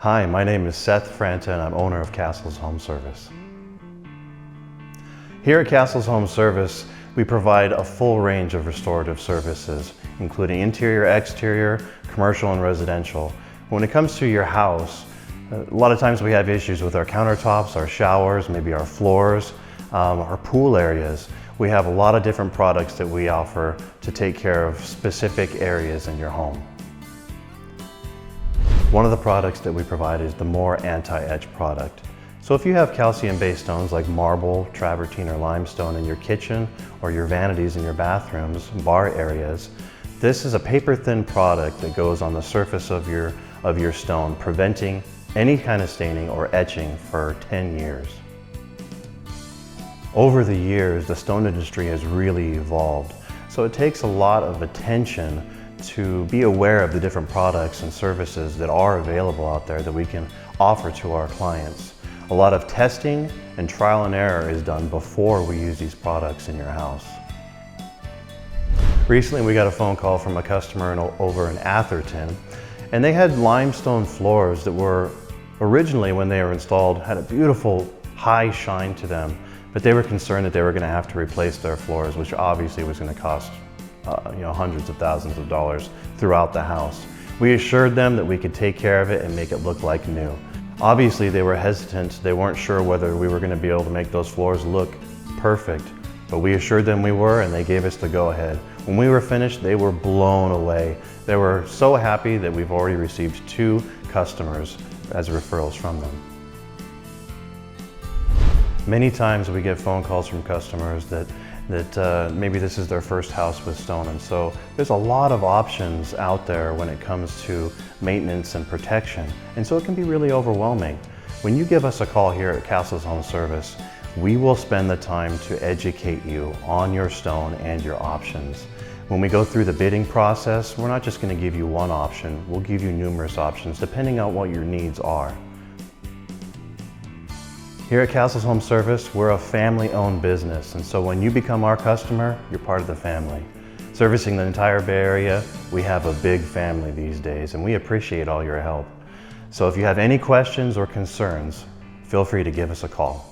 Hi, my name is Seth Franta and I'm owner of Castle's Home Service. Here at Castle's Home Service, we provide a full range of restorative services, including interior, exterior, commercial, and residential. When it comes to your house, a lot of times we have issues with our countertops, our showers, maybe our floors, our pool areas. We have a lot of different products that we offer to take care of specific areas in your home. One of the products that we provide is the more anti-etch product. So if you have calcium-based stones like marble, travertine, or limestone in your kitchen or your vanities in your bathrooms, bar areas, this is a paper-thin product that goes on the surface of your stone, preventing any kind of staining or etching for 10 years. Over the years, the stone industry has really evolved, so it takes a lot of attention to be aware of the different products and services that are available out there that we can offer to our clients. A lot of testing and trial and error is done before we use these products in your house. Recently we got a phone call from a customer over in Atherton, and they had limestone floors that were originally, when they were installed, had a beautiful high shine to them, but they were concerned that they were going to have to replace their floors, which obviously was going to cost hundreds of thousands of dollars throughout the house. We assured them that we could take care of it and make it look like new. Obviously they were hesitant. They weren't sure whether we were going to be able to make those floors look perfect, but we assured them we were, and they gave us the go-ahead. When we were finished, they were blown away. They were so happy that we've already received 2 customers as referrals from them. Many times we get phone calls from customers that maybe this is their first house with stone, and so there's a lot of options out there when it comes to maintenance and protection, and so it can be really overwhelming. When you give us a call here at Castle's Home Service, we will spend the time to educate you on your stone and your options. When we go through the bidding process, we're not just going to give you one option, we'll give you numerous options depending on what your needs are. Here at Castle's Home Service, we're a family-owned business, and so when you become our customer, you're part of the family. Servicing the entire Bay Area, we have a big family these days, and we appreciate all your help. So if you have any questions or concerns, feel free to give us a call.